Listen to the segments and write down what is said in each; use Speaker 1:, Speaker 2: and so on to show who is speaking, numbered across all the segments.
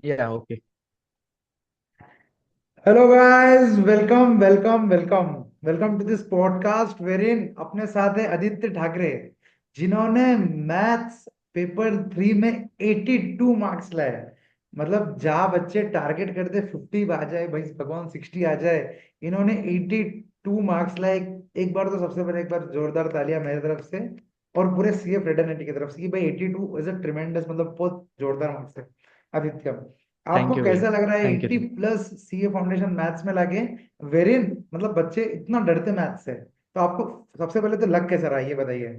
Speaker 1: या okay.
Speaker 2: Hello guys, welcome welcome welcome welcome to this podcast वेरिन अपने साथ है आदित्य ठाकरे, जिन्होंने मैथ्स पेपर 3 में 82 मार्क्स लाए। मतलब जहाँ बच्चे टारगेट करते 50 आ जाए, भाई भगवान 60 आ जाए, इन्होंने 82 मार्क्स लाए। एक बार तो सबसे पहले एक बार जोरदार तालियां मेरी तरफ से और पूरे सीए फ्रेटर्निटी की तरफ से कि भाई 82 इज अ ट्रिमेंडस, मतलब बहुत जोरदार मार्क्स है। आदित्य, आपको
Speaker 1: थैंक यू भैया।
Speaker 2: कैसा लग रहा है
Speaker 1: thank you
Speaker 2: 80
Speaker 1: thank
Speaker 2: plus CA foundation maths में लाके? वेरिन, मतलब बच्चे इतना डरते मैथ्स से, तो आपको सबसे पहले तो लग कैसा रहा है ये बताइए।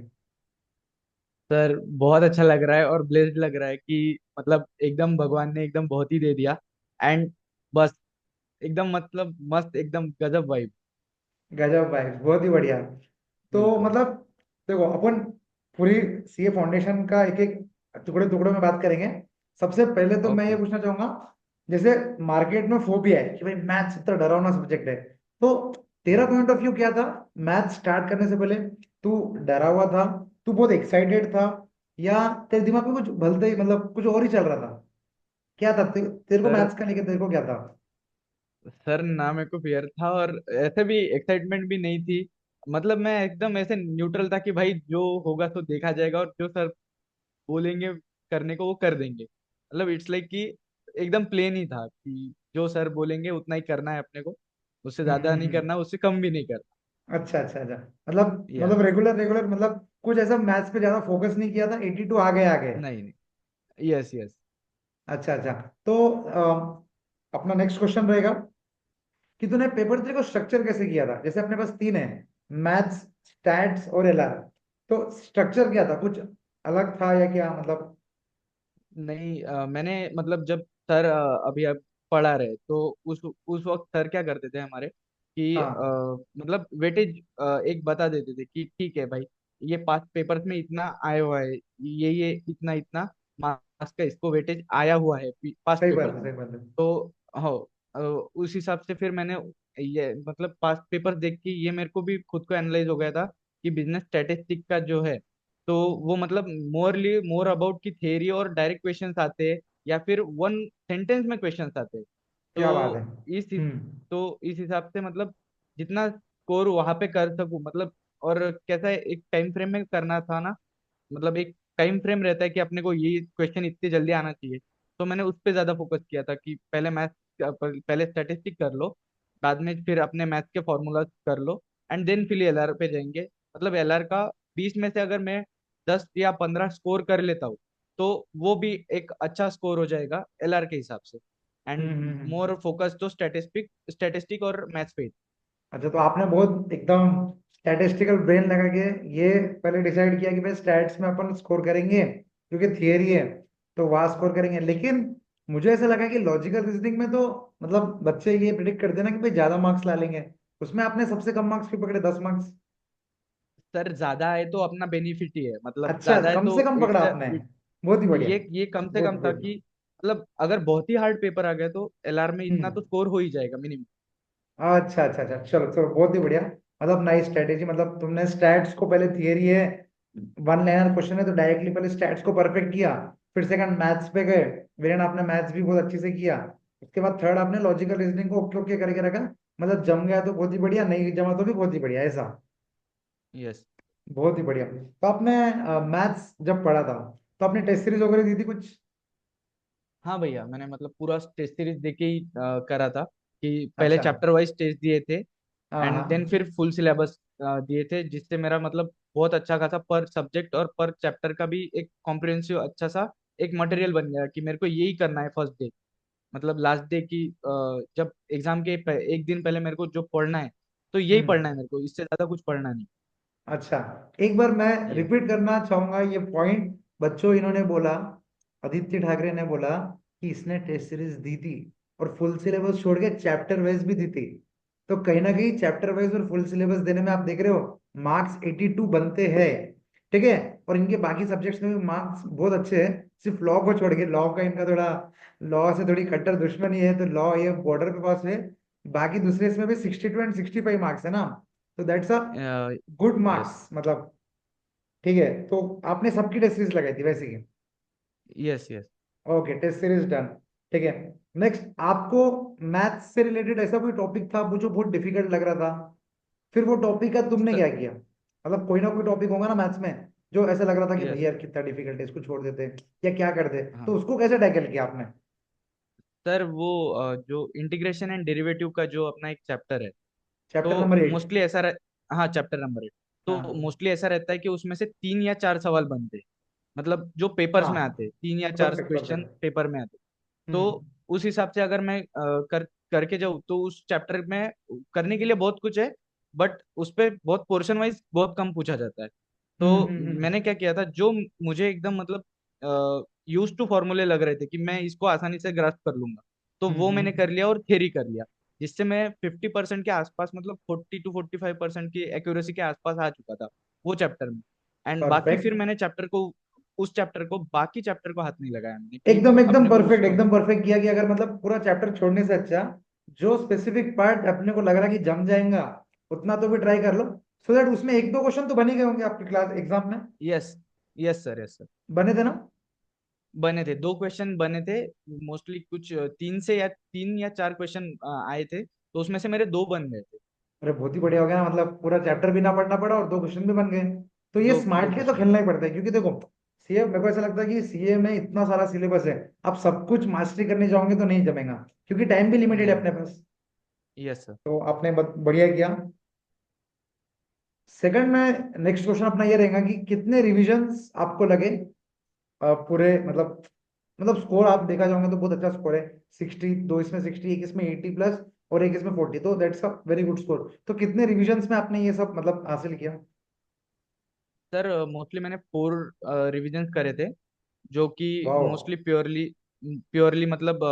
Speaker 1: सर, बहुत अच्छा लग रहा है और ब्लेस्ड लग रहा है कि मतलब एकदम भगवान ने एकदम बहुत ही दे दिया। एंड बस एकदम मतलब मस्त एकदम गजब वाइब।
Speaker 2: गजब भाई, बहुत ही बढ़िया। तो
Speaker 1: बिल्कुल।
Speaker 2: मतलब देखो, अपन पूरी सीए फाउंडेशन का एक एक टुकड़े टुकड़े में बात करेंगे। सबसे पहले तो मैं ये
Speaker 1: ओके।
Speaker 2: पूछना चाहूंगा, जैसे मार्केट में फोबिया है कि भाई मैथ्स इतना डरावना सब्जेक्ट है, तो तेरा
Speaker 1: हाँ
Speaker 2: पॉइंट ऑफ व्यू क्या था मैथ्स स्टार्ट करने से पहले? तू डरा हुआ था, तू बहुत एक्साइटेड था, या तेरे दिमाग में कुछ भलते ही मतलब कुछ और ही चल रहा था? क्या था तेरे को
Speaker 1: सर।
Speaker 2: मैथ्स का लेके तेरे को क्या था?
Speaker 1: सर, ना मेरे को फियर था और ऐसे भी एक्साइटमेंट भी नहीं थी। मतलब मैं एकदम ऐसे न्यूट्रल था कि भाई जो होगा तो देखा जाएगा, और जो सर बोलेंगे करने को वो कर देंगे। मतलब इट्स लाइक कि एकदम प्लेन ही था कि जो सर बोलेंगे उतना ही करना है अपने को। उससे ज्यादा नहीं
Speaker 2: हम्म।
Speaker 1: करना, उससे कम भी नहीं करना।
Speaker 2: अच्छा अच्छा अच्छा, मतलब
Speaker 1: या
Speaker 2: रेगुलर रेगुलर, मतलब कुछ ऐसा मैथ्स पे ज्यादा फोकस नहीं किया था, 82 आ गए आ गए।
Speaker 1: नहीं नहीं। Yes yes.
Speaker 2: अच्छा अच्छा। तो अपना नेक्स्ट क्वेश्चन रहेगा कि तूने पेपर 3 को स्ट्रक्चर कैसे किया था? जैसे अपने पास तीन है, मैथ्स, स्टैट्स और एलआर। तो स्ट्रक्चर क्या था, कुछ अलग था या क्या मतलब?
Speaker 1: नहीं, मैंने मतलब जब सर अभी अब पढ़ा रहे तो उस वक्त सर क्या करते थे हमारे कि
Speaker 2: हाँ।
Speaker 1: मतलब वेटेज एक बता देते थे कि ठीक है भाई, ये पांच पेपर्स में इतना आया हुआ है, ये इतना इतना मार्क्स का इसको वेटेज आया हुआ है पांच
Speaker 2: सही बात
Speaker 1: पेपर
Speaker 2: है,
Speaker 1: में।
Speaker 2: सही बात है।
Speaker 1: तो हो उस हिसाब से फिर मैंने ये मतलब पांच पेपर देख के ये मेरे को भी खुद को एनालाइज हो गया था कि बिजनेस स्टैटिस्टिक का जो है, तो वो मतलब मोर अबाउट की थियरी और डायरेक्ट क्वेश्चंस आते हैं या फिर वन सेंटेंस में क्वेश्चंस आते हैं।
Speaker 2: क्या बात है।
Speaker 1: तो
Speaker 2: हम्म।
Speaker 1: इस हिसाब से मतलब जितना स्कोर वहां पे कर सकूं मतलब। और कैसा है, एक टाइम फ्रेम में करना था ना। मतलब एक टाइम फ्रेम रहता है कि अपने को ये क्वेश्चन इतनी जल्दी आना चाहिए। तो मैंने उस पर ज्यादा फोकस किया था कि पहले मैथ, पहले स्टैटिस्टिक कर लो, बाद में फिर अपने मैथ के फॉर्मूला कर लो, एंड देन फिर एलआर पे जाएंगे। मतलब एलआर का 20 में से अगर मैं 10 या 15 स्कोर कर लेता हूँ तो वो भी एक अच्छा स्कोर हो जाएगा एलआर के हिसाब से। And
Speaker 2: hmm.
Speaker 1: मोर फोकस तो स्टैटिस्टिक स्टैटिस्टिक और मैथ्स पे ही।
Speaker 2: अच्छा, तो आपने बहुत एकदम स्टैटिस्टिकल ब्रेन लगा के ये पहले डिसाइड किया कि भाई स्टैट्स में अपन स्कोर करेंगे क्योंकि थियरी है, तो वहां स्कोर करेंगे। लेकिन मुझे ऐसा लगा कि लॉजिकल रीजनिंग में तो मतलब बच्चे ये प्रिडिक्ट करते हैं ना कि भाई ज्यादा मार्क्स ला लेंगे, उसमें आपने सबसे कम मार्क्स क्यों पकड़े, 10 मार्क्स?
Speaker 1: सर, ज्यादा है तो अपना बेनिफिट ही है, मतलब
Speaker 2: अच्छा,
Speaker 1: ज्यादा है
Speaker 2: कम
Speaker 1: तो
Speaker 2: से कम पकड़ा
Speaker 1: इट्स
Speaker 2: आपने। बहुत ही बढ़िया।
Speaker 1: ये कम से
Speaker 2: गुड
Speaker 1: कम था
Speaker 2: गुड।
Speaker 1: कि मतलब अगर बहुत ही हार्ड पेपर आ गया तो एलआर में इतना
Speaker 2: हम्म।
Speaker 1: तो स्कोर हो ही जाएगा मिनिमम।
Speaker 2: अच्छा अच्छा अच्छा, चलो चलो, बहुत ही बढ़िया। मतलब नाइस स्ट्रेटेजी, मतलब तुमने स्टैट्स को, पहले थियरी है, वन लाइनर क्वेश्चन है तो डायरेक्टली पहले स्टैट्स को परफेक्ट किया, फिर सेकंड मैथ्स पे गए। वीरेन, आपने मैथ्स भी बहुत अच्छे से किया। उसके बाद थर्ड आपने लॉजिकल रीजनिंग को ओके ओके करके रखा। मतलब जम गया तो बहुत ही बढ़िया, नहीं जमा तो भी बहुत ही बढ़िया, ऐसा।
Speaker 1: यस।
Speaker 2: बहुत ही बढ़िया। तो आपने मैथ्स जब पढ़ा था तो आपने टेस्ट सीरीज वगैरह दी थी कुछ?
Speaker 1: हाँ भैया, मैंने मतलब पूरा टेस्ट सीरीज देके ही करा था कि पहले
Speaker 2: अच्छा।
Speaker 1: चैप्टर वाइज टेस्ट दिए थे
Speaker 2: हाँ
Speaker 1: एंड देन
Speaker 2: हाँ।
Speaker 1: फिर फुल सिलेबस दिए थे, जिससे मेरा मतलब बहुत अच्छा खासा पर सब्जेक्ट और पर चैप्टर का भी एक कॉम्प्रिहेंसिव अच्छा सा एक मटेरियल बन गया कि मेरे को यही करना है फर्स्ट डे। मतलब लास्ट डे की जब एग्जाम के एक दिन पहले मेरे को जो पढ़ना है तो यही पढ़ना है
Speaker 2: हम्म।
Speaker 1: मेरे को, इससे ज्यादा कुछ पढ़ना नहीं।
Speaker 2: अच्छा, एक बार मैं
Speaker 1: ये
Speaker 2: रिपीट करना चाहूंगा ये पॉइंट। बच्चों, इन्होंने बोला, आदित्य ठाकरे ने बोला कि इसने टेस्ट सीरीज दी थी और फुल सिलेबस छोड़ के चैप्टर वाइज भी दी थी। तो कहीं ना कहीं चैप्टर वाइज और फुल सिलेबस देने में आप देख रहे हो मार्क्स 82 बनते हैं। ठीक है। और इनके बाकी सब्जेक्ट्स में भी मार्क्स बहुत अच्छे हैं, सिर्फ लॉ को छोड़ के। लॉ का इनका थोड़ा, लॉ से थोड़ी कट्टर दुश्मनी है, तो लॉ ये बॉर्डर पे पास है। बाकी दूसरे इसमें भी 62 एंड 65 मार्क्स है ना, तो that's a good
Speaker 1: yes
Speaker 2: marks मतलब। ठीक है, तो आपने सबकी टेस्ट सीरीज लगाई थी वैसे ही?
Speaker 1: Yes yes.
Speaker 2: Okay, test series done. ठीक है। नेक्स्ट, आपको मैथ्स से रिलेटेड ऐसा कोई टॉपिक था वो जो बहुत डिफिकल्ट लग रहा था, फिर वो टॉपिक का तुमने क्या किया? मतलब कोई ना कोई टॉपिक होगा ना मैथ्स में जो ऐसा लग रहा था कि
Speaker 1: यस।
Speaker 2: भैया यार कितना डिफिकल्ट है, इसको छोड़ देते या क्या करते, तो
Speaker 1: हाँ
Speaker 2: उसको कैसे टैकल किया आपने?
Speaker 1: सर, वो जो इंटीग्रेशन एंड डेरिवेटिव का जो अपना एक चैप्टर है,
Speaker 2: चैप्टर
Speaker 1: तो
Speaker 2: नंबर 8।
Speaker 1: मोस्टली ऐसा हाँ, चैप्टर नंबर 8। तो
Speaker 2: हाँ
Speaker 1: मोस्टली ऐसा रहता है कि उसमें से 3 या 4 सवाल बनते हैं, मतलब जो पेपर्स
Speaker 2: हाँ,
Speaker 1: में आते हैं, 3 या 4
Speaker 2: परफेक्ट
Speaker 1: क्वेश्चन
Speaker 2: परफेक्ट।
Speaker 1: पेपर में आते हैं।
Speaker 2: हम्म
Speaker 1: तो उस हिसाब से अगर मैं करके जाऊँ तो उस चैप्टर में करने के लिए बहुत कुछ है, बट उस पे बहुत पोर्शन वाइज बहुत कम पूछा जाता है। तो
Speaker 2: हम्म।
Speaker 1: मैंने क्या किया था, जो मुझे एकदम मतलब यूज टू फॉर्मूले लग रहे थे कि मैं इसको आसानी से ग्रास्प कर लूंगा, तो वो मैंने कर लिया और थ्योरी कर लिया, जिससे मैं 50% के आसपास, मतलब 40 to 45% की एक्यूरेसी के आसपास आ चुका था वो चैप्टर में। एंड बाकी फिर
Speaker 2: परफेक्ट,
Speaker 1: मैंने चैप्टर को, उस चैप्टर को, बाकी चैप्टर को हाथ नहीं लगाया मैंने कि
Speaker 2: एकदम एकदम
Speaker 1: अपने को
Speaker 2: परफेक्ट,
Speaker 1: उसको।
Speaker 2: एकदम परफेक्ट किया कि अगर मतलब पूरा चैप्टर छोड़ने से अच्छा जो स्पेसिफिक पार्ट अपने को लग रहा है कि जम जाएगा उतना तो भी ट्राई कर लो, सो दैट उसमें एक दो क्वेश्चन तो बन ही गए होंगे आपकी क्लास एग्जाम में।
Speaker 1: Yes, yes sir, yes sir.
Speaker 2: बने थे ना?
Speaker 1: बने थे, 2 क्वेश्चन बने थे। मोस्टली कुछ 3 या 4 क्वेश्चन आए थे, तो उसमें से मेरे 2 बन गए थे।
Speaker 2: अरे बहुत ही बढ़िया हो गया ना, मतलब पूरा चैप्टर भी ना पढ़ना पड़ा और दो क्वेश्चन भी बन गए। तो ये
Speaker 1: दो दो
Speaker 2: स्मार्टली तो
Speaker 1: क्वेश्चन
Speaker 2: खेलना ही पड़ता है, क्योंकि देखो सीए, मेरे को ऐसा लगता है कि सीए में इतना सारा सिलेबस है, आप सब कुछ मास्टरी करने जाओगे तो नहीं जमेगा, क्योंकि टाइम भी लिमिटेड है
Speaker 1: नहीं।
Speaker 2: अपने पास।
Speaker 1: Yes sir.
Speaker 2: तो आपने बढ़िया किया। सेकंड में नेक्स्ट क्वेश्चन अपना ये रहेगा कि कितने रिविजन्स आपको लगे पूरे, मतलब स्कोर आप देखा जाओगे तो बहुत अच्छा स्कोर है, 60, दो इसमें 60, एक इसमें 80+, और एक इसमें 40, तो that's a very good score. तो कितने रिविजन्स में आपने ये सब मतलब हासिल किया?
Speaker 1: सर मोस्टली मैंने 4 रिविजन करे थे, जो कि
Speaker 2: वाह।
Speaker 1: मोस्टली प्योरली प्योरली मतलब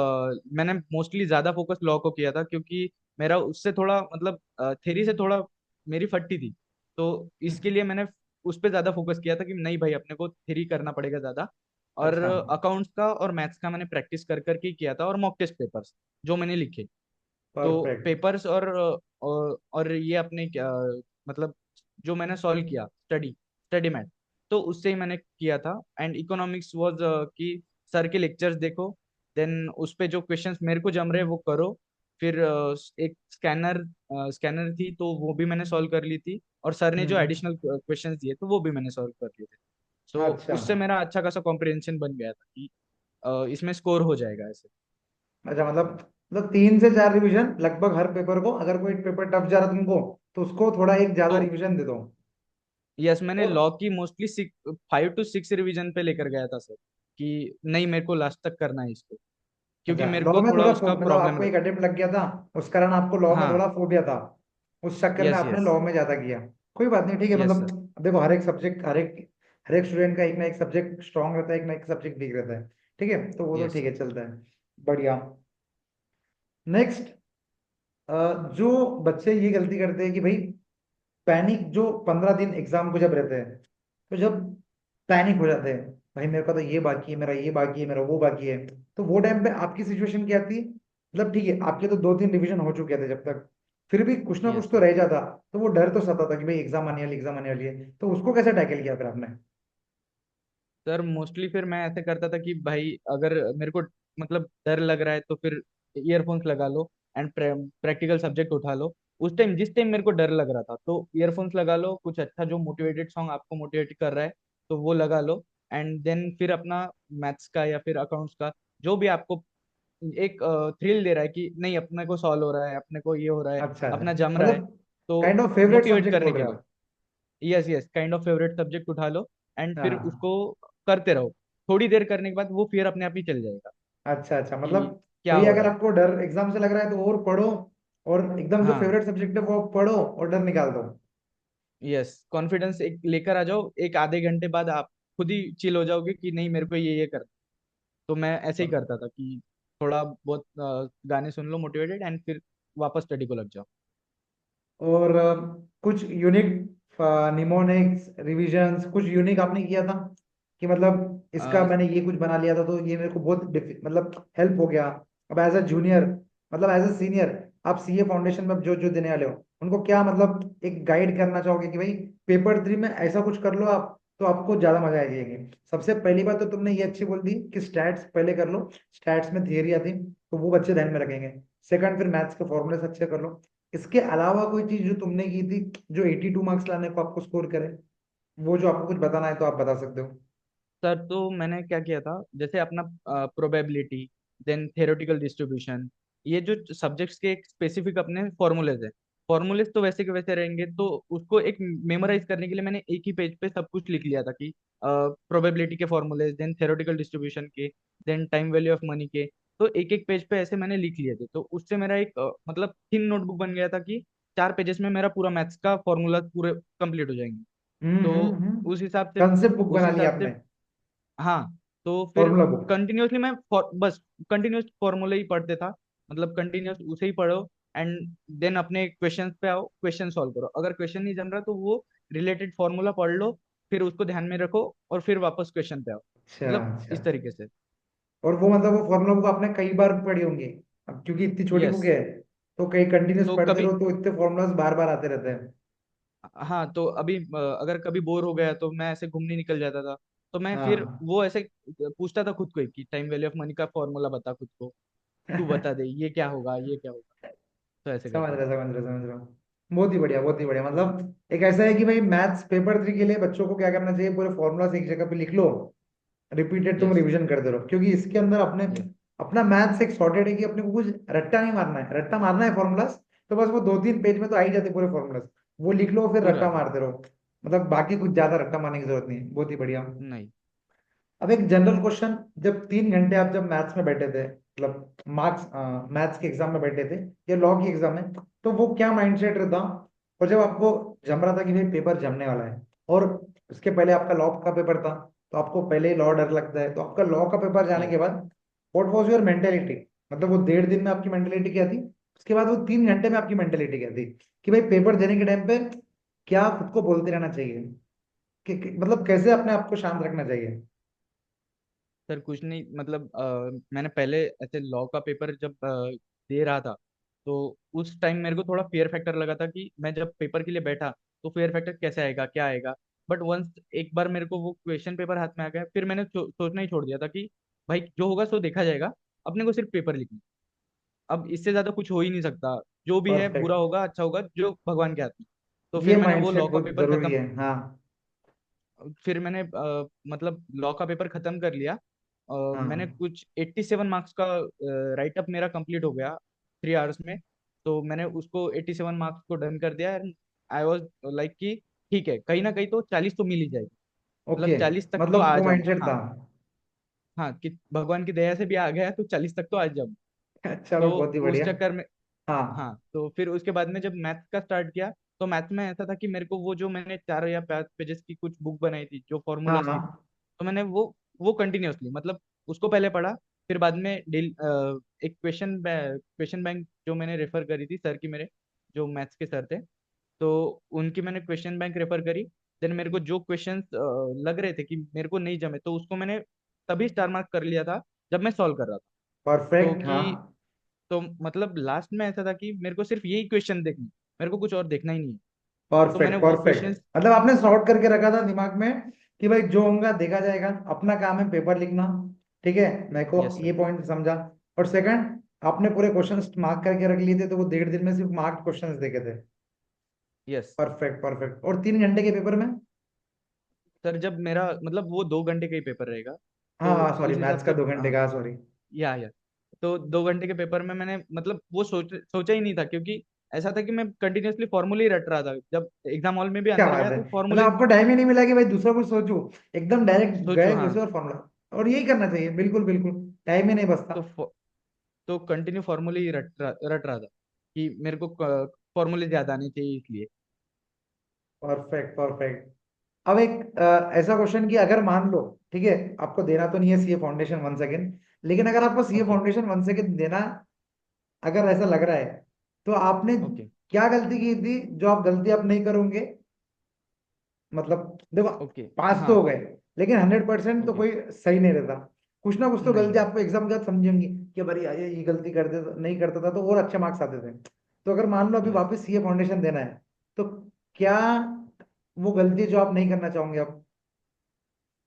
Speaker 1: मैंने मोस्टली ज्यादा फोकस लॉ को किया था, क्योंकि मेरा उससे थोड़ा मतलब थ्योरी से थोड़ा मेरी फटती थी। तो इसके लिए मैंने उस पर ज्यादा फोकस किया था कि नहीं भाई, अपने को थ्योरी करना पड़ेगा ज्यादा। और
Speaker 2: अच्छा,
Speaker 1: अकाउंट्स का और मैथ्स का मैंने प्रैक्टिस कर करके ही किया था, और मॉक टेस्ट पेपर्स जो मैंने लिखे। तो
Speaker 2: परफेक्ट।
Speaker 1: पेपर्स और ये अपने क्या, मतलब जो मैंने सॉल्व किया, स्टडी स्टडी मैथ, तो उससे ही मैंने किया था। एंड इकोनॉमिक्स वाज कि सर के लेक्चर्स देखो, देन उस पे जो क्वेश्चंस मेरे को जम रहे वो करो। फिर एक स्कैनर थी, तो वो भी मैंने सॉल्व कर ली थी, और सर ने जो
Speaker 2: हम्म।
Speaker 1: एडिशनल क्वेश्चंस दिए तो वो भी मैंने सॉल्व कर लिए थे। सो
Speaker 2: अच्छा
Speaker 1: उससे मेरा अच्छा खासा कॉम्प्रिहेंशन बन गया था कि इसमें स्कोर हो जाएगा ऐसे।
Speaker 2: अच्छा, मतलब 3 से 4 रिवीजन लगभग हर पेपर को, अगर कोई पेपर टफ जा रहा तुमको तो उसको थोड़ा एक ज्यादा
Speaker 1: तो
Speaker 2: रिवीजन दे दो।
Speaker 1: यस, मैंने
Speaker 2: और
Speaker 1: लॉ की मोस्टली 5 to 6 रिवीजन पे लेकर गया था सर, कि नहीं मेरे को लास्ट तक करना है इसको, क्योंकि
Speaker 2: अच्छा,
Speaker 1: मेरे
Speaker 2: लॉ
Speaker 1: को
Speaker 2: में
Speaker 1: थोड़ा
Speaker 2: थोड़ा
Speaker 1: उसका
Speaker 2: मतलब
Speaker 1: प्रॉब्लम
Speaker 2: आपको एक
Speaker 1: रहता
Speaker 2: अटेम्प्ट लग गया था, उस कारण आपको लॉ
Speaker 1: है।
Speaker 2: में
Speaker 1: हाँ।
Speaker 2: थोड़ा फोबिया था, उस चक्कर में
Speaker 1: यस,
Speaker 2: आपने
Speaker 1: यस।
Speaker 2: लॉ में ज्यादा किया। कोई बात नहीं, ठीक है,
Speaker 1: यस सर।
Speaker 2: मतलब देखो हर एक सब्जेक्ट, हर एक स्टूडेंट का एक ना एक सब्जेक्ट स्ट्रांग रहता है, एक ना एक सब्जेक्ट वीक रहता है, ठीक है, तो वो तो
Speaker 1: यस
Speaker 2: ठीक
Speaker 1: सर।
Speaker 2: है, चलता है। बढ़िया। नेक्स्ट, जो बच्चे ये गलती करते हैं कि भाई पैनिक, जो 15 दिन एग्जाम को जब रहते हैं, तो जब पैनिक हो जाते हैं, भाई मेरे का तो ये बाकी है, मेरा ये बाकी है, मेरा वो बाकी है, तो वो टाइम पे आपकी सिचुएशन क्या थी? मतलब ठीक है, आपके तो 2-3 रिवीजन हो चुके थे जब तक, फिर भी कुछ ना कुछ
Speaker 1: यस
Speaker 2: तो
Speaker 1: सर।
Speaker 2: रह जाता, तो वो डर तो सताता कि भाई एग्जाम आने वाली, एग्जाम आने वाली है, तो उसको कैसे टैकल किया फिर आपने?
Speaker 1: सर मोस्टली फिर मैं ऐसे करता था कि भाई अगर मेरे को मतलब डर लग रहा है तो फिर ईयरफोन्स लगा लो, एंड प्रैक्टिकल सब्जेक्ट उठा लो। उस टाइम, जिस टाइम मेरे को डर लग रहा था, तो ईयरफोन्स लगा लो, कुछ अच्छा जो मोटिवेटेड सॉन्ग आपको मोटिवेट कर रहा है तो वो लगा लो। एंड देन फिर अपना मैथ्स का या फिर अकाउंट्स का, जो भी आपको एक थ्रिल दे रहा है कि नहीं अपने को सॉल्व हो रहा है, अपने को ये हो रहा है,
Speaker 2: अच्छा अच्छा,
Speaker 1: अपना जम रहा है,
Speaker 2: मतलब
Speaker 1: तो
Speaker 2: kind of favourite
Speaker 1: motivate
Speaker 2: subject
Speaker 1: करने
Speaker 2: बोल
Speaker 1: के
Speaker 2: रहे हो
Speaker 1: लिए।
Speaker 2: आप?
Speaker 1: Yes, yes, kind of favourite subject उठा लो, एंड फिर
Speaker 2: हाँ।
Speaker 1: उसको करते रहो। थोड़ी देर करने के बाद वो फिर अपने आप ही चल जाएगा
Speaker 2: अच्छा अच्छा, मतलब
Speaker 1: कि क्या
Speaker 2: वही,
Speaker 1: हो
Speaker 2: अगर
Speaker 1: रहा है।
Speaker 2: आपको डर एग्जाम से लग रहा है तो और पढ़ो, और एकदम जो
Speaker 1: हाँ।
Speaker 2: फेवरेट सब्जेक्ट है वो पढ़ो और डर निकाल दो।
Speaker 1: यस, कॉन्फिडेंस एक लेकर आ जाओ, एक आधे घंटे बाद आप खुद ही चिल हो जाओगे कि नहीं मेरे को ये करना। तो मैं ऐसे ही करता था कि थोड़ा बहुत गाने सुन लो मोटिवेटेड, एंड फिर वापस स्टडी को लग जाओ।
Speaker 2: और कुछ यूनिक निमोनिक्स रिविजन्स कुछ यूनिक आपने किया था कि मतलब इसका
Speaker 1: अ,
Speaker 2: मैंने ये कुछ बना लिया था तो ये मेरे को बहुत मतलब हेल्प हो गया? अब एज अ जूनियर, मतलब एज अ सीनियर, आप सीए फाउंडेशन में जो जो देने वाले हो, उनको क्या मतलब एक गाइड करना चाहोगे कि भाई पेपर 3 में ऐसा कुछ कर लो आप, तो आपको ज्यादा मजा आ जाएगी। सबसे पहली बात तो तुमने ये अच्छी बोल दी कि स्टैट्स पहले कर लो, स्टैट्स में थियरी आती, तो वो बच्चे ध्यान में रखेंगे। सेकंड, फिर मैथ्स के फॉर्मूले अच्छे कर लो। इसके अलावा कोई चीज जो तुमने की थी, जो 82 मार्क्स लाने को आपको स्कोर करे, वो जो आपको कुछ बताना है तो आप बता सकते हो।
Speaker 1: सर तो मैंने क्या किया था, जैसे अपना प्रोबेबिलिटी, देन थ्योरेटिकल डिस्ट्रीब्यूशन, ये जो सब्जेक्ट्स के एक स्पेसिफिक अपने फॉर्मूलेज है, फॉर्मूलेज तो वैसे के वैसे रहेंगे, तो उसको एक मेमोराइज करने के लिए मैंने एक ही पेज पे सब कुछ लिख लिया था कि प्रोबेबिलिटी के फॉर्मूलेज, देन थ्योरेटिकल डिस्ट्रीब्यूशन के, then time value of money के। तो एक एक पेज पे ऐसे मैंने लिख लिए थे, तो उससे मेरा एक मतलब थिन नोटबुक बन गया था कि 4 पेजेस में मेरा पूरा मैथ्स का फॉर्मूला पूरे कंप्लीट हो जाएंगे। तो उस हिसाब से
Speaker 2: कंसेप्ट बुक
Speaker 1: उस
Speaker 2: बना लिया
Speaker 1: हिसाब से
Speaker 2: आपने?
Speaker 1: हाँ, तो फिर
Speaker 2: फॉर्मूला बुक।
Speaker 1: कंटिन्यूअसली मैं बस कंटिन्यूअस फॉर्मूला ही पढ़ते था, मतलब कंटिन्यूअस उसे ही पढ़ो, एंड देन अपने क्वेश्चंस पे आओ, क्वेश्चन सॉल्व करो, अगर क्वेश्चन नहीं जम रहा तो वो रिलेटेड फॉर्मूला पढ़ लो, फिर उसको ध्यान में रखो और फिर वापस क्वेश्चन पे आओ,
Speaker 2: अच्छा
Speaker 1: मतलब
Speaker 2: अच्छा।
Speaker 1: इस तरीके से।
Speaker 2: और वो मतलब वो फॉर्मूला बुक आपने कई बार पढ़ी होंगी, अब क्योंकि इतनी छोटी बुक
Speaker 1: यस।
Speaker 2: है, तो कई कंटिन्यूस
Speaker 1: तो
Speaker 2: पढ़ते
Speaker 1: कभी
Speaker 2: रहो तो इतने फॉर्मूलाज बार बार आते रहते हैं।
Speaker 1: हाँ, तो अभी अगर कभी बोर हो गया तो मैं ऐसे घूमने निकल जाता था, तो मैं फिर
Speaker 2: हाँ।
Speaker 1: वो ऐसे पूछता था खुद को ही कि टाइम वैल्यू ऑफ मनी का फॉर्मूला बता खुद को, तू बता दे ये क्या होगा, ये क्या होगा। तो ऐसे
Speaker 2: समझ
Speaker 1: करता
Speaker 2: रहे
Speaker 1: था।
Speaker 2: समझ रहे समझ रहे हो। बहुत ही बढ़िया, बहुत ही बढ़िया। मतलब एक ऐसा है कि भाई मैथ्स पेपर 3 के लिए बच्चों को क्या करना चाहिए, पूरे फॉर्मूलाज एक जगह पे लिख लो, रिपीटेड तुम
Speaker 1: यस।
Speaker 2: रिवीजन करते रहो, क्योंकि इसके अंदर अपने
Speaker 1: यस।
Speaker 2: अपना मैथ्स एक सॉर्टेड है कि अपने को कुछ रट्टा नहीं मारना है, रट्टा मारना है फॉर्मूलाज, तो बस वो 2-3 पेज में तो आ ही जाते पूरे फॉर्मूलाज, वो लिख लो फिर
Speaker 1: पूरा।
Speaker 2: रट्टा मारते रहो। मतलब बाकी कुछ ज्यादा रट्टा मारने की जरूरत नहीं है। बहुत ही बढ़िया।
Speaker 1: नहीं।
Speaker 2: अब एक जनरल क्वेश्चन, जब 3 घंटे आप जब मैथ्स में बैठे थे, मतलब मार्क्स मैथ्स के एग्जाम में बैठे थे या लॉ की एग्जाम में, तो वो क्या माइंडसेट रहता, और जब आपको जम रहा था कि भाई पेपर जमने वाला है, और उसके पहले आपका लॉ का पेपर था, तो आपको पहले ही लॉ डर लगता है, तो आपका लॉ का पेपर जाने के
Speaker 1: यस।
Speaker 2: बाद व्हाट वाज योर मेंटेलिटी? मतलब वो 1.5 दिन में आपकी मेंटेलिटी क्या थी, उसके बाद वो 3 घंटे में आपकी मेंटेलिटी क्या थी, कि भाई पेपर देने के टाइम पे क्या खुद को बोलते रहना चाहिए, मतलब कैसे अपने आप को शांत रखना चाहिए?
Speaker 1: सर कुछ नहीं, मतलब मैंने पहले ऐसे लॉ का पेपर जब दे रहा था, तो उस टाइम मेरे को थोड़ा फेयर फैक्टर लगा था कि मैं जब पेपर के लिए बैठा तो फेयर फैक्टर कैसे आएगा, क्या आएगा। बट वंस एक बार मेरे को वो क्वेश्चन पेपर हाथ में आ गया, फिर मैंने सोचना ही छोड़ दिया था कि भाई जो होगा सो देखा जाएगा, अपने को सिर्फ पेपर लिखना। अब इससे ज्यादा कुछ हो ही नहीं सकता, जो भी है बुरा
Speaker 2: परफेक्ट।
Speaker 1: होगा अच्छा होगा, जो भगवान के हाथ में। तो
Speaker 2: ये
Speaker 1: फिर मैंने वो लॉ
Speaker 2: माइंडसेट
Speaker 1: का
Speaker 2: बहुत
Speaker 1: पेपर
Speaker 2: जरूरी
Speaker 1: खत्म,
Speaker 2: है, हाँ।
Speaker 1: फिर मैंने मतलब लॉ का पेपर खत्म कर लिया। मैंने
Speaker 2: हाँ।
Speaker 1: कुछ 87 मार्क्स का राइटअप मेरा कंप्लीट हो गया 3 आवर्स में। तो मैंने उसको 87 मार्क्स को डन कर दिया, एंड आई वॉज लाइक कि ठीक है, कहीं ना कहीं तो 40 तो मिल ही जाएगी, मतलब
Speaker 2: ओके।
Speaker 1: 40 तक तो
Speaker 2: मतलब
Speaker 1: आ
Speaker 2: वो
Speaker 1: जाऊंगा।
Speaker 2: माइंडसेट था।
Speaker 1: हाँ। हाँ, कि भगवान की दया से भी आ गया तो 40 तक तो आ जाऊंगा।
Speaker 2: चलो
Speaker 1: तो
Speaker 2: बहुत ही
Speaker 1: उस
Speaker 2: बढ़िया।
Speaker 1: चक्कर में,
Speaker 2: हाँ
Speaker 1: हाँ, तो फिर उसके बाद में जब मैथ्स का स्टार्ट किया, तो मैथ्स में ऐसा था कि मेरे को वो जो मैंने 4 या 5 पेजेस की कुछ बुक बनाई थी जो
Speaker 2: हाँ
Speaker 1: फॉर्मूलाज
Speaker 2: हाँ
Speaker 1: की थी, तो मैंने वो कंटिन्यूअसली, मतलब उसको पहले पढ़ा, फिर बाद में एक क्वेश्चन बैंक जो मैंने रेफर करी थी सर की, मेरे जो मैथ्स के सर थे, तो उनकी मैंने क्वेश्चन बैंक रेफर करी। देन मेरे को जो क्वेश्चंस लग रहे थे कि मेरे को नहीं जमे, तो उसको मैंने तभी स्टार मार्क कर लिया था जब मैं सॉल्व कर रहा था। तो
Speaker 2: परफेक्ट। हाँ।
Speaker 1: कि तो मतलब लास्ट में ऐसा था कि मेरे को सिर्फ यही क्वेश्चन देखने, मेरे को कुछ और देखना ही नहीं है। तो मैंने
Speaker 2: परफेक्ट
Speaker 1: वो
Speaker 2: परफेक्ट।
Speaker 1: क्वेश्चंस।
Speaker 2: मतलब आपने सॉर्ट करके रखा था दिमाग में कि भाई जो होगा देखा जाएगा, अपना काम है पेपर लिखना। ठीक है, मेरे को
Speaker 1: यस
Speaker 2: ये
Speaker 1: सर।
Speaker 2: पॉइंट समझा। और सेकंड, आपने पूरे क्वेश्चंस मार्क करके रख लिए थे, तो वो 1.5 दिन में सिर्फ मार्क क्वेश्चंस देखे थे।
Speaker 1: यस।
Speaker 2: Perfect perfect. और 3 घंटे के पेपर में?
Speaker 1: सर जब मेरा मतलब वो 2 घंटे का ही पेपर रहेगा,
Speaker 2: हाँ
Speaker 1: तो
Speaker 2: हाँ सॉरी,
Speaker 1: उस हिसाब
Speaker 2: मैथ्स का
Speaker 1: से
Speaker 2: 2 घंटे का, सॉरी।
Speaker 1: या तो 2 घंटे के पेपर में मैंने मतलब वो सोचा ही नहीं था, क्योंकि ऐसा था कि मैं कंटिन्यूअसली फॉर्मूले ही रट रहा था, जब एग्जाम हॉल में भी
Speaker 2: क्या
Speaker 1: अंदर
Speaker 2: बात
Speaker 1: गया
Speaker 2: है,
Speaker 1: तो
Speaker 2: मतलब
Speaker 1: फॉर्मूले
Speaker 2: आपको टाइम ही नहीं मिला कि भाई दूसरा कुछ सोचूं, एकदम डायरेक्ट
Speaker 1: सोचो।
Speaker 2: गए
Speaker 1: हाँ,
Speaker 2: घुसे और फॉर्मूला। और यही करना चाहिए, बिल्कुल बिल्कुल, टाइम ही नहीं बचता।
Speaker 1: तो तो कंटिन्यू फॉर्मूले ही रट रहा था कि मेरे को फॉर्मूले ज्यादा आने चाहिए इसलिए।
Speaker 2: Perfect perfect. अब एक ऐसा क्वेश्चन कि अगर मान लो, ठीक है, आपको देना तो नहीं है सीए फाउंडेशन 1 सेकेंड, लेकिन अगर आपको सीए
Speaker 1: ओके।
Speaker 2: फाउंडेशन 1 सेकेंड देना, अगर ऐसा लग रहा है, तो आपने
Speaker 1: ओके।
Speaker 2: क्या गलती की थी जो आप गलती आप नहीं करोगे? मतलब देखो,
Speaker 1: ओके।
Speaker 2: पास तो
Speaker 1: हाँ।
Speaker 2: हो गए, लेकिन 100% तो
Speaker 1: ओके।
Speaker 2: कोई सही नहीं रहता। कुछ ना कुछ तो
Speaker 1: नहीं
Speaker 2: गलती
Speaker 1: नहीं।
Speaker 2: आपको एग्जाम के बाद समझेंगी कि भाई ये गलती करते नहीं करता था तो और अच्छे मार्क्स आते थे। तो अगर मान लो अभी
Speaker 1: यस।
Speaker 2: वापस सीए फाउंडेशन देना है, तो क्या वो गलती जो आप नहीं करना चाहोगे आप?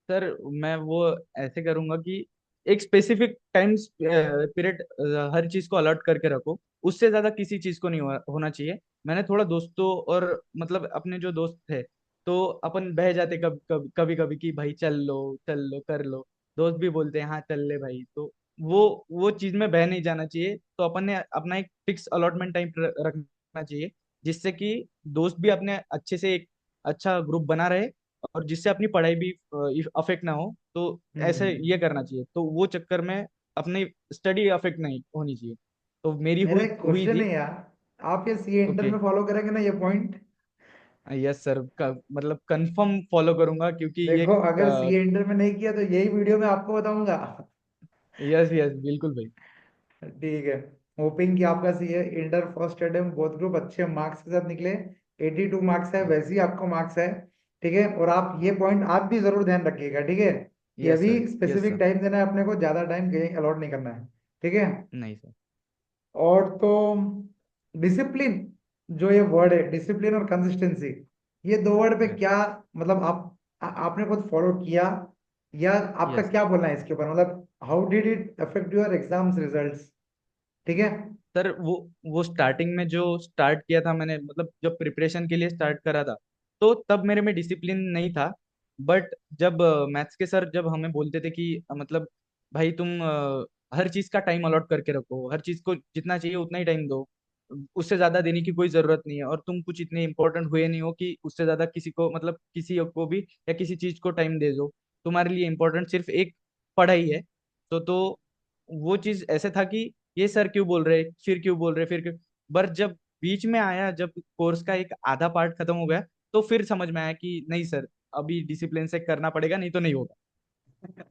Speaker 1: सर मैं वो ऐसे करूंगा कि एक स्पेसिफिक टाइम पीरियड हर चीज को अलर्ट करके रखो। उससे ज्यादा किसी चीज को नहीं होना चाहिए। मैंने थोड़ा दोस्तों और मतलब अपने जो दोस्त थे, तो अपन बह जाते कभी कभी कभी कभी कि भाई चल लो कर लो। दोस्त भी बोलते हैं हाँ चल ले भाई। तो वो चीज में बह नहीं जाना चाहिए। तो अपन ने अपना एक फिक्स अलॉटमेंट टाइम रखना चाहिए, जिससे कि दोस्त भी अपने अच्छे से एक अच्छा ग्रुप बना रहे, और जिससे अपनी पढ़ाई भी अफेक्ट ना हो। तो ऐसे
Speaker 2: हम्म।
Speaker 1: ये करना चाहिए, तो वो चक्कर में अपनी स्टडी अफेक्ट नहीं होनी चाहिए। तो मेरी
Speaker 2: मेरा
Speaker 1: हुई
Speaker 2: एक
Speaker 1: हुई
Speaker 2: क्वेश्चन
Speaker 1: थी।
Speaker 2: है यार, आप ये सीए इंटर
Speaker 1: ओके।
Speaker 2: में फॉलो करेंगे ना ये पॉइंट?
Speaker 1: यस सर, मतलब कंफर्म फॉलो करूंगा, क्योंकि ये
Speaker 2: देखो अगर सीए इंटर में नहीं किया तो यही वीडियो में आपको बताऊंगा।
Speaker 1: यस यस बिल्कुल भाई।
Speaker 2: ठीक है। होपिंग कि आपका CA inter first attempt both group अच्छे मार्क्स के साथ निकले। 82 मार्क्स है, वैसे ही आपको मार्क्स है। ठीक है, और आप ये पॉइंट आप भी जरूर ध्यान रखिएगा, ठीक है, कि
Speaker 1: यस
Speaker 2: अभी
Speaker 1: sir. Yes
Speaker 2: specific
Speaker 1: sir.
Speaker 2: Time देना है अपने को, ज्यादा टाइम कहीं अलॉट नहीं करना है। ठीक है।
Speaker 1: नहीं सर।
Speaker 2: और तो डिसिप्लिन, जो ये वर्ड है डिसिप्लिन और कंसिस्टेंसी, ये दो वर्ड पे
Speaker 1: यस
Speaker 2: क्या मतलब आपने खुद फॉलो किया, या आपका
Speaker 1: यस
Speaker 2: क्या बोलना है इसके ऊपर, मतलब how did it affect your exams results? ठीक है।
Speaker 1: सर, वो स्टार्टिंग में जो स्टार्ट किया था मैंने, मतलब जब प्रिपरेशन के लिए स्टार्ट करा था, तो तब मेरे में डिसिप्लिन नहीं था। बट जब मैथ्स के सर जब हमें बोलते थे कि मतलब भाई तुम हर चीज का टाइम अलॉट करके रखो, हर चीज को जितना चाहिए उतना ही टाइम दो, उससे ज्यादा देने की कोई जरूरत नहीं है, और तुम कुछ इतने इंपॉर्टेंट हुए नहीं हो कि उससे ज्यादा किसी को, मतलब किसी को भी या किसी चीज को टाइम दे दो। तुम्हारे लिए इंपॉर्टेंट सिर्फ एक पढ़ाई है। तो वो चीज ऐसे था कि ये सर क्यों बोल रहे, फिर क्यों बोल रहे, फिर क्यों। पर जब बीच में आया, जब कोर्स का एक आधा पार्ट खत्म हो गया, तो फिर समझ में आया कि नहीं सर, अभी डिसिप्लिन से करना पड़ेगा, नहीं तो नहीं होगा।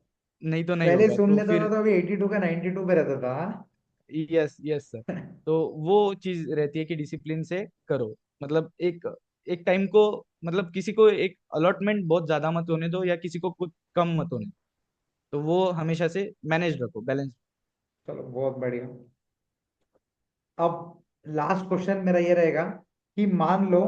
Speaker 1: नहीं तो नहीं
Speaker 2: पहले
Speaker 1: होगा
Speaker 2: सुन
Speaker 1: तो
Speaker 2: लेता था
Speaker 1: फिर।
Speaker 2: तो अभी 82 का 92 पे रहता था, हाँ?
Speaker 1: Yes yes sir. तो वो चीज रहती है कि डिसिप्लिन से करो। मतलब एक एक टाइम को, मतलब किसी को एक अलॉटमेंट बहुत ज्यादा मत होने दो, या किसी को कुछ कम मत होने दो। तो वो हमेशा से मैनेज रखो, बैलेंस।
Speaker 2: चलो बहुत बढ़िया। अब लास्ट क्वेश्चन मेरा ये रहेगा कि मान लो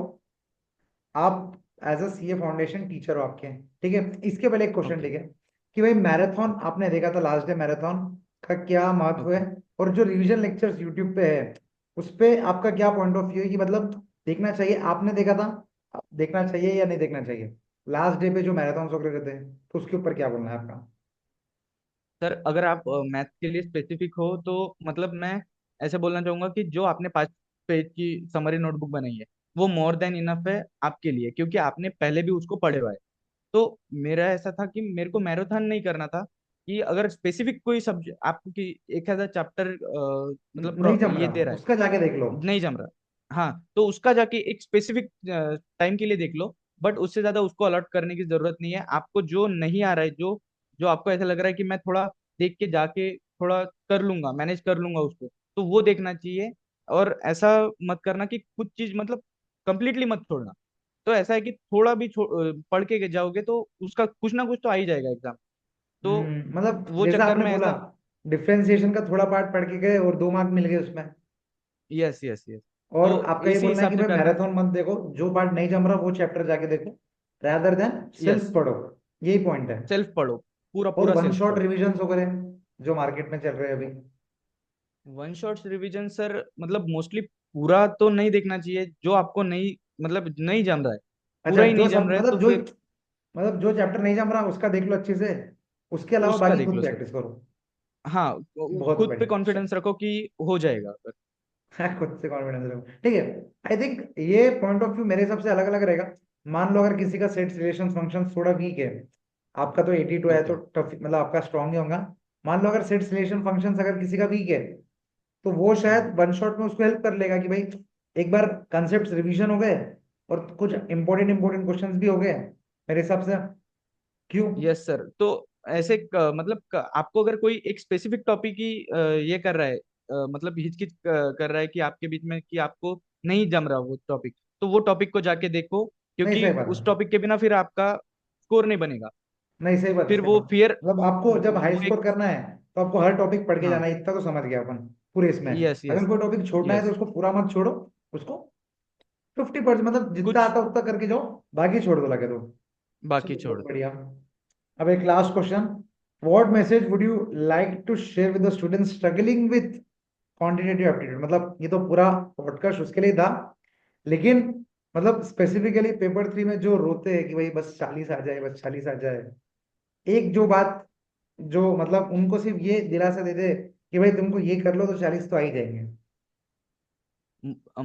Speaker 2: आप as a CA foundation teacher हो आपके, ठीक है, इसके पहले एक क्वेश्चन,
Speaker 1: ओके।
Speaker 2: ठीक है, कि भाई मैराथन
Speaker 1: ओके।
Speaker 2: आपने देखा था, लास्ट डे मैराथन का क्या महत्व है,
Speaker 1: ओके।
Speaker 2: और जो रिवीजन लेक्चर्स यूट्यूब पे है उस पे आपका क्या पॉइंट ऑफ व्यू है, कि मतलब देखना चाहिए, आपने देखा था, देखना चाहिए या नहीं देखना चाहिए, लास्ट डे पे जो मैराथन वगैरह रहते हैं, तो उसके ऊपर क्या बोलना है आपका?
Speaker 1: सर, अगर आप मैथ के लिए स्पेसिफिक हो, तो मतलब मैं ऐसे बोलना चाहूंगा कि जो आपने 5 पेज की समरी नोटबुक बनाई है, वो मोर देन इनफ है आपके लिए, क्योंकि आपने पहले भी उसको पढ़े हुआ है। तो मेरा ऐसा था कि मेरे को मैराथन नहीं करना था। कि अगर स्पेसिफिक कोई सब्जेक्ट आपको कि एक ऐसा चैप्टर मतलब
Speaker 2: नहीं जम
Speaker 1: ये दे
Speaker 2: रहा
Speaker 1: रहा है,
Speaker 2: उसका जाके देख लो।
Speaker 1: नहीं जम रहा, हाँ, तो उसका जाके एक स्पेसिफिक टाइम के लिए देख लो। बट उससे ज्यादा उसको अलॉट करने की जरूरत नहीं है। आपको जो नहीं आ रहा है, जो जो आपको ऐसा लग रहा है कि मैं थोड़ा देख के जाके थोड़ा कर लूंगा, मैनेज कर लूंगा उसको, तो वो देखना चाहिए। और ऐसा मत करना कि कुछ चीज मतलब कंप्लीटली मत छोड़ना। तो ऐसा है कि थोड़ा भी पढ़ के जाओगे तो उसका कुछ ना कुछ तो आ ही जाएगा एग्जाम। तो
Speaker 2: मतलब
Speaker 1: वो
Speaker 2: जैसा
Speaker 1: चक्कर
Speaker 2: आपने
Speaker 1: में
Speaker 2: बोला,
Speaker 1: ऐसा।
Speaker 2: डिफरेंशिएशन का थोड़ा पार्ट पढ़ के गए और 2 मार्क मिल गए उसमें।
Speaker 1: Yes yes yes. तो
Speaker 2: और आपका ये
Speaker 1: इसी
Speaker 2: बोलना है
Speaker 1: हिसाब
Speaker 2: कि
Speaker 1: से
Speaker 2: भाई
Speaker 1: करना
Speaker 2: मैराथन
Speaker 1: चाहिए।
Speaker 2: मत देखो, जो पार्ट नहीं जम रहा वो चैप्टर जाके देखो, रादर देन
Speaker 1: यस।
Speaker 2: सेल्फ पढ़ो, यही पॉइंट है।
Speaker 1: सेल्फ पढ़ो, पूरा
Speaker 2: और
Speaker 1: पूरा
Speaker 2: वन
Speaker 1: सेल्फ
Speaker 2: शॉट
Speaker 1: पढ़ो।
Speaker 2: रिविजन वगैरह जो मार्केट में चल रहे हैं अभी।
Speaker 1: वन शॉट्स रिवीजन सर, मतलब मोस्टली पूरा तो नहीं देखना चाहिए। जो आपको नहीं, मतलब नहीं जम रहा है,
Speaker 2: अच्छा
Speaker 1: पूरा ही
Speaker 2: जो
Speaker 1: नहीं जम
Speaker 2: सब
Speaker 1: रहा है,
Speaker 2: मतलब
Speaker 1: तो
Speaker 2: जो
Speaker 1: फिर
Speaker 2: मतलब जो चैप्टर नहीं जम रहा उसका देख लो अच्छे से, उसके अलावा
Speaker 1: उसका
Speaker 2: बाकी
Speaker 1: देख
Speaker 2: खुद
Speaker 1: लो सर।
Speaker 2: प्रैक्टिस करो।
Speaker 1: हाँ,
Speaker 2: बहुत
Speaker 1: खुद पे
Speaker 2: बढ़िया।
Speaker 1: कॉन्फिडेंस रखो कि हो जाएगा।
Speaker 2: खुद से कॉन्फिडेंस रखो, ठीक है। आई थिंक ये पॉइंट ऑफ व्यू मेरे हिसाब से अलग अलग रहेगा। मान लो अगर किसी का सेट्स रिलेशन फंक्शन थोड़ा वीक है, आपका तो 82 है तो
Speaker 1: ओके।
Speaker 2: टफ, मतलब आपका स्ट्रांग ही होगा। मान लो अगर सेट्स रिलेशन फंक्शंस अगर किसी का वीक है, तो वो शायद वन शॉट में उसको हेल्प कर लेगा कि भाई एक बार कॉन्सेप्ट्स रिवीजन हो गए और कुछ इंपॉर्टेंट इंपॉर्टेंट क्वेश्चंस भी हो गए मेरे हिसाब से। क्यों?
Speaker 1: Yes sir. तो ऐसे मतलब आपको अगर कोई एक स्पेसिफिक टॉपिक ही ये कर रहा है, मतलब हिचकिच कर रहा है कि आपके बीच में, कि आपको नहीं जम रहा वो टॉपिक, तो वो टॉपिक को जाके देखो,
Speaker 2: नहीं
Speaker 1: क्योंकि
Speaker 2: सही बात
Speaker 1: उस
Speaker 2: है।
Speaker 1: टॉपिक के बिना फिर आपका स्कोर नहीं बनेगा।
Speaker 2: नहीं सही बात है,
Speaker 1: फिर
Speaker 2: सही
Speaker 1: वो
Speaker 2: बात।
Speaker 1: फियर,
Speaker 2: मतलब आपको जब हाई
Speaker 1: वो
Speaker 2: स्कोर
Speaker 1: एक।
Speaker 2: करना है तो आपको हर टॉपिक पढ़ के
Speaker 1: हाँ।
Speaker 2: जाना है, इतना तो समझ गया अपन पूरे इसमें।
Speaker 1: Yes yes.
Speaker 2: अगर कोई टॉपिक छोड़ना है तो
Speaker 1: यस।
Speaker 2: उसको पूरा मत छोड़ो, उसको 50% मतलब जितना
Speaker 1: कुछ
Speaker 2: आता है उतना करके जाओ, बाकी छोड़ दो लगे तो।
Speaker 1: बाकी
Speaker 2: चलो
Speaker 1: छोड़
Speaker 2: बहुत
Speaker 1: दो।
Speaker 2: बढ़िया। अब एक last question, what message would you like to share with the students struggling with quantitative aptitude? मतलब ये तो पूरा पॉडकास्ट उसके लिए था, लेकिन मतलब स्पेसिफिकली पेपर 3 में जो रोते हैं कि भाई बस 40 आ जाए, बस 40 आ जाए, एक जो बात जो मतलब उनको सिर्फ ये दिलासा दे दे कि भाई तुमको ये कर लो तो 40 तो आ ही जाएंगे।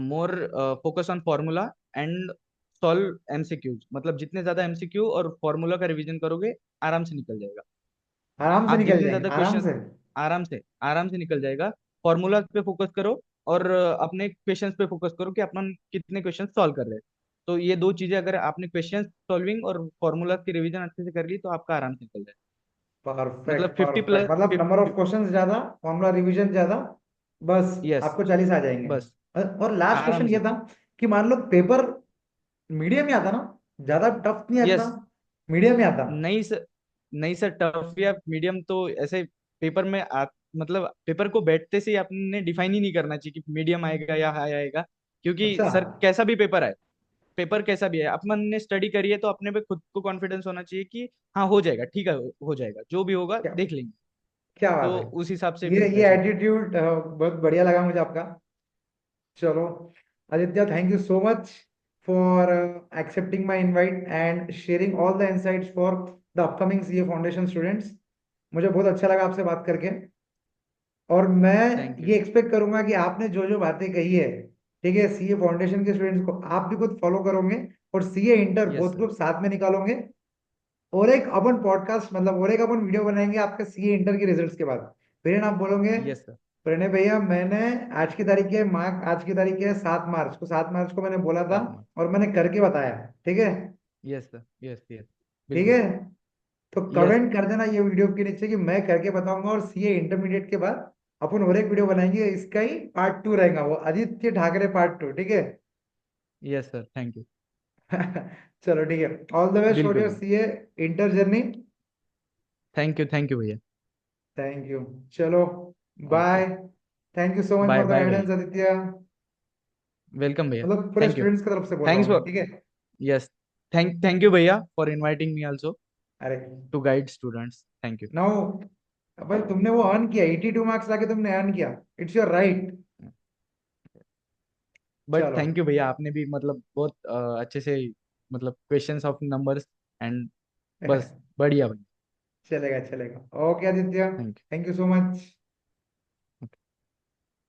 Speaker 1: More focus on formula and solve MCQs, मतलब जितने ज्यादा एमसीक्यू और फॉर्मूला का रिवीजन करोगे आराम से निकल जाएगा।
Speaker 2: आराम से
Speaker 1: आप
Speaker 2: निकल
Speaker 1: जितने
Speaker 2: जाएंगे,
Speaker 1: ज्यादा
Speaker 2: आराम
Speaker 1: क्वेश्चन,
Speaker 2: से।
Speaker 1: आराम से निकल जाएगा। फॉर्मूला पे फोकस करो और अपने क्वेश्चंस पे फोकस करो कि अपन कितने क्वेश्चन सॉल्व कर रहे हैं। तो ये दो चीजें अगर आपने क्वेश्चन सॉल्विंग और फॉर्मूला की रिवीजन अच्छे से कर ली तो आपका आराम से निकल जाएगा।
Speaker 2: परफेक्ट
Speaker 1: मतलब फिफ्टी
Speaker 2: परफेक्ट,
Speaker 1: प्लस
Speaker 2: मतलब नंबर ऑफ
Speaker 1: 50।
Speaker 2: क्वेश्चंस ज्यादा, फॉर्मूला रिवीजन ज्यादा, बस
Speaker 1: यस।
Speaker 2: आपको 40 आ जाएंगे।
Speaker 1: बस
Speaker 2: और लास्ट
Speaker 1: आराम
Speaker 2: क्वेश्चन ये
Speaker 1: से।
Speaker 2: था कि मान लो पेपर मीडियम में आता ना, ज्यादा टफ नहीं आता,
Speaker 1: यस।
Speaker 2: मीडियम में आता।
Speaker 1: नहीं सर, नहीं सर, टफ या मीडियम तो ऐसे पेपर में मतलब पेपर को बैठते से ही आपने डिफाइन ही नहीं करना चाहिए कि मीडियम आएगा या हाई आएगा। क्योंकि
Speaker 2: अच्छा,
Speaker 1: सर कैसा भी पेपर आए, पेपर कैसा भी है, अपन ने स्टडी करी है तो अपने पे खुद को कॉन्फिडेंस होना चाहिए कि हाँ हो जाएगा, ठीक है, हो जाएगा, जो भी होगा
Speaker 2: क्या
Speaker 1: देख लेंगे।
Speaker 2: क्या बात
Speaker 1: तो
Speaker 2: है।
Speaker 1: उस हिसाब से
Speaker 2: ये
Speaker 1: प्रिपरेशन करो।
Speaker 2: एटीट्यूड बहुत बढ़िया लगा मुझे आपका। चलो Aditya, thank you so much for accepting my invite and sharing all the insights for the upcoming CA foundation students. मुझे बहुत अच्छा लगा आपसे बात करके। और मैं
Speaker 1: थैंक यू।
Speaker 2: ये एक्सपेक्ट करूंगा कि आपने जो जो बातें कही है, ठीक है, सीए फाउंडेशन के स्टूडेंट्स को आप भी खुद फॉलो करोगे, और CA inter
Speaker 1: yes
Speaker 2: both
Speaker 1: sir.
Speaker 2: Group साथ में निकालोगे। और एक अपन पॉडकास्ट मतलब और एक अपन वीडियो बनाएंगे आपके सीए इंटर के रिजल्ट्स के बाद। फिर आप बोलोगे,
Speaker 1: यस सर।
Speaker 2: प्रणय भैया मैंने आज की तारीख है, मार्क आज की तारीख है 7 मार्च को, 7 मार्च को मैंने बोला था
Speaker 1: 7 मार्च।
Speaker 2: और मैंने करके बताया। ठीक है,
Speaker 1: यस सर। Yes yes.
Speaker 2: ठीक है।
Speaker 1: बिल्कुल।
Speaker 2: तो
Speaker 1: यस।
Speaker 2: कमेंट कर देना ये वीडियो के नीचे कि मैं करके बताऊंगा, और सीए इंटरमीडिएट के बाद अपन और एक वीडियो बनाएंगे, इसका ही पार्ट 2 रहेगा, वो आदित्य ठाकरे पार्ट 2, ठीक है।
Speaker 1: Yes sir. Thank you.
Speaker 2: चलो ठीक है, ऑल द बेस्ट फॉर
Speaker 1: बिल्कुल
Speaker 2: योर
Speaker 1: बिल्कुल।
Speaker 2: CA inter journey.
Speaker 1: Thank you भैया।
Speaker 2: Thank you. चलो,
Speaker 1: okay.
Speaker 2: Bye. Thank you so much
Speaker 1: bye
Speaker 2: for the
Speaker 1: bye भैया।
Speaker 2: गाइडेंस आदित्य।
Speaker 1: वेलकम भैया।
Speaker 2: मतलब पूरे
Speaker 1: थैंक यू।
Speaker 2: स्टूडेंट्स की तरफ से बोल रहा
Speaker 1: थैंक्स
Speaker 2: हूँ मैं,
Speaker 1: फॉर।
Speaker 2: ठीक है।
Speaker 1: यस। थैंक यू भैया फॉर इनवाइटिंग मी आल्सो
Speaker 2: अरे
Speaker 1: to guide students. Thank you.
Speaker 2: Now, भाई तुमने वो अर्न किया, 82 मार्क्स लाके तुमने अर्न किया, इट्स योर राइट।
Speaker 1: बट
Speaker 2: चलो,
Speaker 1: थैंक यू भैया, आपने भी मतलब बहुत अच्छे से मतलब क्वेश्चंस ऑफ नंबर्स एंड बस बढ़िया भैया।
Speaker 2: चलेगा चलेगा, okay Aditya,
Speaker 1: thank
Speaker 2: thank you so much.